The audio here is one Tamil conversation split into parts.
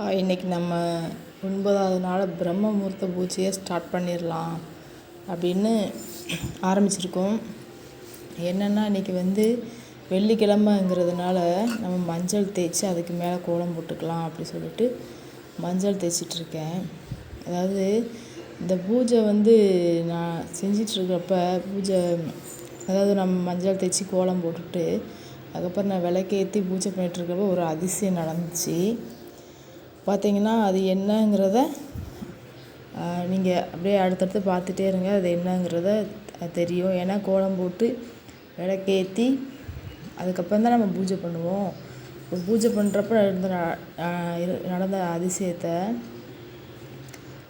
இன்றைக்கி நம்ம 9வது நாள் பிரம்ம முகூர்த்த பூஜையை ஸ்டார்ட் பண்ணிடலாம் அப்படின்னு ஆரம்பிச்சிருக்கோம். என்னென்னா இன்றைக்கி வெள்ளிக்கிழமைங்கிறதுனால நம்ம மஞ்சள் தேய்ச்சி அதுக்கு மேலே கோலம் போட்டுக்கலாம் அப்படி சொல்லிட்டு மஞ்சள் தேய்ச்சிட்ருக்கேன். அதாவது இந்த பூஜை நான் செஞ்சிட்ருக்கிறப்ப அதாவது நம்ம மஞ்சள் தேய்ச்சி கோலம் போட்டுட்டு அதுக்கப்புறம் நான் விளக்கேற்றி பூஜை பண்ணிகிட்ருக்கப்ப ஒரு அதிசயம் நடந்துச்சு. பார்த்தீங்கன்னா அது என்னங்கிறத நீங்கள் அப்படியே அடுத்தடுத்து பார்த்துட்டே இருங்க. அது என்னங்கிறத தெரியும். ஏன்னா கோலம் போட்டு விளக்கேற்றி அதுக்கப்புறம் தான் நம்ம பூஜை பண்ணுவோம். இப்போ பூஜை பண்ணுறப்ப நடந்த அதிசயத்தை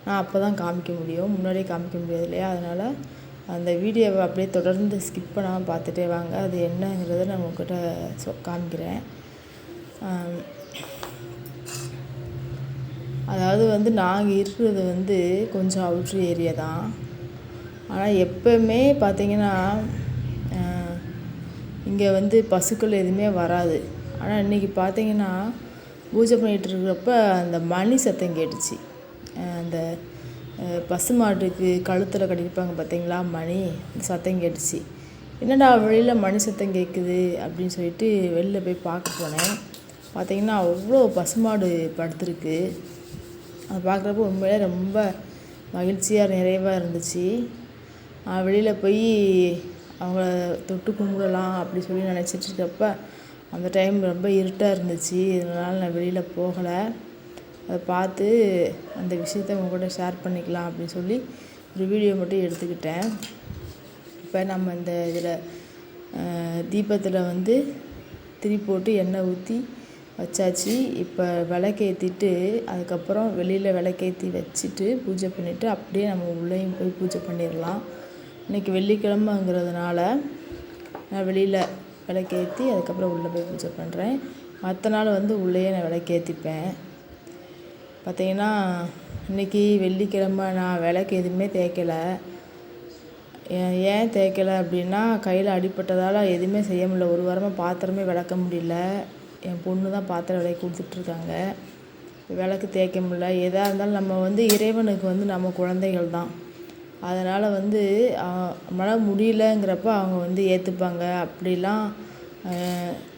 நான் அப்போ தான் காமிக்க முடியும், முன்னாடியே காமிக்க முடியாது இல்லையா? அதனால் அந்த வீடியோவை அப்படியே தொடர்ந்து ஸ்கிப் பண்ணாமல் பார்த்துட்டே வாங்க. அது என்னங்கிறத நான் உங்கள்கிட்ட காமிக்கிறேன். அதாவது நாங்கள் இருக்கிறது கொஞ்சம் அவுட்ரு ஏரியா தான். ஆனால் எப்போவுமே பார்த்திங்கன்னா இங்கே பசுக்கள் எதுவுமே வராது. ஆனால் இன்றைக்கி பார்த்திங்கன்னா பூஜை பண்ணிகிட்டு இருக்கிறப்ப அந்த மணி சத்தம் கேட்டுச்சு. அந்த பசுமாட்டுக்கு கழுத்தில் கட்டியிருப்பாங்க பார்த்திங்களா மணி, அந்த சத்தம் கேட்டுச்சு. என்னடா வெளியில் மணி சத்தம் கேட்குது அப்படின்னு சொல்லிட்டு வெளில போய் பார்க்க போனேன். பார்த்திங்கன்னா அவ்வளோ பசுமாடு படுத்துருக்கு. அதை பார்க்குறப்ப உண்மையிலே ரொம்ப மகிழ்ச்சியாக நிறைவாக இருந்துச்சு. வெளியில் போய் அவங்கள தொட்டு கும்பிடலாம் அப்படி சொல்லி நினச்சிட்ருக்கப்ப அந்த டைம் ரொம்ப இருட்டாக இருந்துச்சு. இதனால் நான் வெளியில் போகலை. அதை பார்த்து அந்த விஷயத்த உங்க கூட ஷேர் பண்ணிக்கலாம் அப்படின்னு சொல்லி ஒரு வீடியோ மட்டும் எடுத்துக்கிட்டேன். இப்போ நம்ம இந்த இதில் தீபத்தில் திரி போட்டு எண்ணெய் ஊற்றி வச்சாச்சு. இப்போ விளக்கேற்றிட்டு அதுக்கப்புறம் வெளியில் விளக்கேற்றி வச்சுட்டு பூஜை பண்ணிவிட்டு அப்படியே நம்ம உள்ளேயும் போய் பூஜை பண்ணிடலாம். இன்றைக்கி வெள்ளிக்கிழமைங்கிறதுனால நான் வெளியில் விளக்கேற்றி அதுக்கப்புறம் உள்ளே போய் பூஜை பண்ணுறேன். மற்ற நாள் உள்ளேயே நான் விளக்கேற்றிப்பேன். பார்த்திங்கன்னா இன்றைக்கி வெள்ளிக்கிழமை நான் விளக்கு எதுவுமே தேய்க்கலை. ஏன் தேய்க்கலை அப்படின்னா கையில் அடிப்பட்டதால் எதுவுமே செய்ய முடியல. ஒரு வாரமாக பாத்திரமே விளக்க முடியல. என் பொண்ணு தான் பாத்திரம் விளக்கி கொடுத்துட்ருக்காங்க. விளக்கு தேய்க்க முடியல. எதாக இருந்தாலும் நம்ம இறைவனுக்கு நம்ம குழந்தைகள் தான். அதனால் நம்மளால் முடியலங்கிறப்ப அவங்க ஏற்றுப்பாங்க. அப்படிலாம்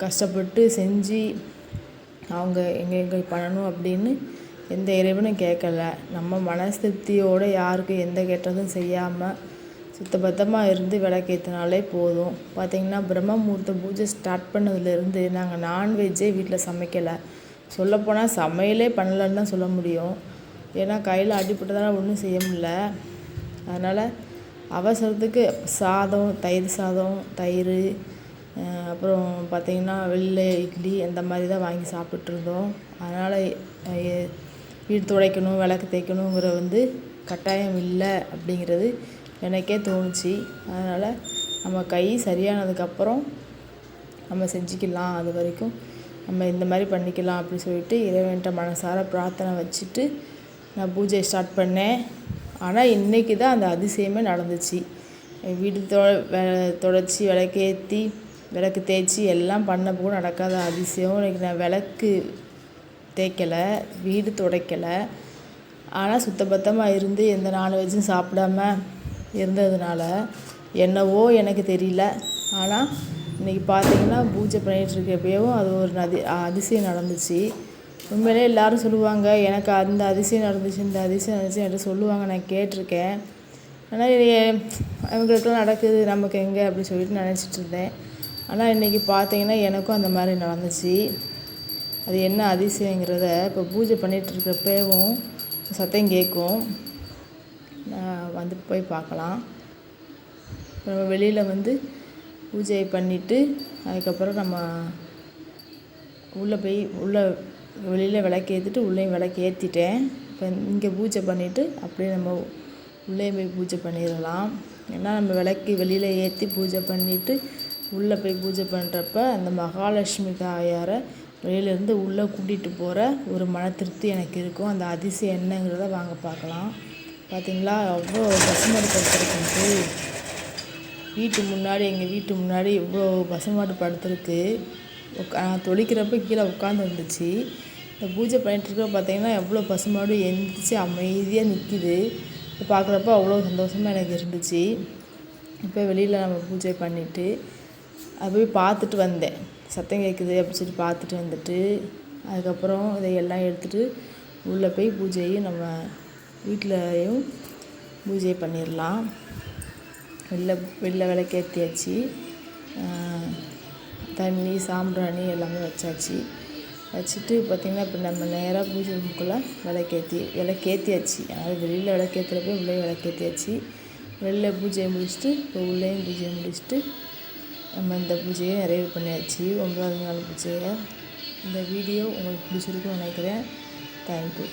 கஷ்டப்பட்டு செஞ்சு அவங்க எங்கே பண்ணணும் அப்படின்னு எந்த இறைவனும் கேட்கல. நம்ம மனசு திருப்தியோடு யாருக்கும் எந்த கெட்டதும் செய்யாமல் சுத்தபத்தமாக இருந்து விளக்கேற்றினாலே போதும். பார்த்திங்கன்னா பிரம்ம முகூர்த்த பூஜை ஸ்டார்ட் பண்ணதுலேருந்து நாங்கள் நான்வெஜ்ஜே வீட்டில் சமைக்கலை. சொல்லப்போனால் சமையலே பண்ணலன்னு தான் சொல்ல முடியும். ஏன்னா கையில் அடிப்பட்டதால் ஒன்றும் செய்ய முடியல. அதனால் அவசரத்துக்கு சாதம், தயிர் சாதம், தயிர், அப்புறம் பார்த்திங்கன்னா வெளில இட்லி அந்த மாதிரி தான் வாங்கி சாப்பிட்ருந்தோம். அதனால் வீடு துடைக்கணும் விளக்கு தேய்க்கணுங்கிற கட்டாயம் இல்லை அப்படிங்கிறது எனக்கே தோணுச்சு. அதனால் நம்ம கை சரியானதுக்கப்புறம் நம்ம செஞ்சுக்கலாம். அது வரைக்கும் நம்ம இந்த மாதிரி பண்ணிக்கலாம் அப்படின்னு சொல்லிட்டு இறைவன்கிட்ட மனசார பிரார்த்தனை வச்சுட்டு நான் பூஜை ஸ்டார்ட் பண்ணேன். ஆனால் இன்றைக்கி தான் அந்த அதிசயமே நடந்துச்சு. வீடு தொடச்சி விளக்கேற்றி விளக்கு தேய்ச்சி எல்லாம் பண்ணப்போ கூட நடக்காத அதிசயம். இன்றைக்கி நான் விளக்கு தேய்க்கலை, வீடு துடைக்கலை. ஆனால் சுத்தபத்தமாக இருந்து எந்த நான்வெஜ்ஜும் சாப்பிடாம இருந்ததுனால என்னவோ எனக்கு தெரியல. ஆனால் இன்றைக்கி பார்த்திங்கன்னா பூஜை பண்ணிகிட்ருக்கப்பயும் அது ஒரு அதிசயம் நடந்துச்சு. உண்மையிலே எல்லோரும் சொல்லுவாங்க எனக்கு அந்த அதிசயம் நடந்துச்சு இந்த அதிசயம் நடந்துச்சு என்கிட்ட சொல்லுவாங்க. நான் கேட்டிருக்கேன். ஆனால் அவங்களுக்கெல்லாம் நடக்குது நமக்கு எங்கே அப்படின்னு சொல்லிட்டு நினச்சிட்டு இருந்தேன். ஆனால் இன்றைக்கி பார்த்திங்கன்னா எனக்கும் அந்த மாதிரி நடந்துச்சு. அது என்ன அதிசயங்கிறத இப்போ பூஜை பண்ணிகிட்ருக்கப்பவும் சத்தம் கேட்கும். போய் பார்க்கலாம். நம்ம வெளியில் பூஜை பண்ணிவிட்டு அதுக்கப்புறம் நம்ம வெளியில் விளக்கேற்றிட்டு உள்ளேயும் விளக்கு ஏற்றிட்டேன். இப்போ இங்கே பூஜை பண்ணிவிட்டு அப்படியே நம்ம உள்ளே போய் பூஜை பண்ணிடலாம். ஏன்னா நம்ம விளக்கு வெளியில் ஏற்றி பூஜை பண்ணிவிட்டு உள்ளே போய் பூஜை பண்ணுறப்ப அந்த மகாலட்சுமி தாயாரை வெளியிலேருந்து உள்ளே கூட்டிகிட்டு போகிற ஒரு மன திருப்தி எனக்கு இருக்கும். அந்த அதிசயம் என்னங்கிறத வாங்க பார்க்கலாம். பார்த்திங்களா அவ்வளோ பசுமாடு படுத்துருக்கு. எங்கள் வீட்டு முன்னாடி இவ்வளோ பசுமாடு படுத்துருக்கு. நான் தொளிக்கிறப்ப கீழே உட்காந்துருந்துச்சு. இந்த பூஜை பண்ணிகிட்ருக்க பார்த்தீங்கன்னா எவ்வளோ பசுமாடு எந்திரிச்சு அமைதியாக நிற்கிது. பார்க்குறப்ப அவ்வளோ சந்தோஷமாக எனக்கு இருந்துச்சு. இப்போ வெளியில் நம்ம பூஜை பண்ணிவிட்டு அதை போய் பார்த்துட்டு வந்தேன். சத்தம் கேட்குது அப்படின்னு சொல்லி பார்த்துட்டு வந்துட்டு அதுக்கப்புறம் இதையெல்லாம் எடுத்துகிட்டு உள்ளே போய் பூஜையும் நம்ம வீட்லேயும் பூஜை பண்ணிடலாம். வெளில விளக்கேற்றியாச்சு, தண்ணி சாம்பிராணி எல்லாமே வச்சாச்சு. வச்சுட்டு பார்த்திங்கன்னா இப்போ நம்ம நேராக பூஜை ரூமுக்குள்ளே விளக்கேற்றியாச்சு. அதாவது வெளியில் விளக்கேற்றுறப்ப உள்ளே விளக்கேற்றியாச்சு. வெளில பூஜையை முடிச்சுட்டு இப்போ உள்ளேயும் பூஜையை முடிச்சுட்டு நம்ம இந்த பூஜையை நிறைவு பண்ணியாச்சு. 9வது நாள் பூஜையை. இந்த வீடியோ உங்களுக்கு பிடிச்சிருக்குன்னு நினைக்கிறேன். தேங்க்யூ.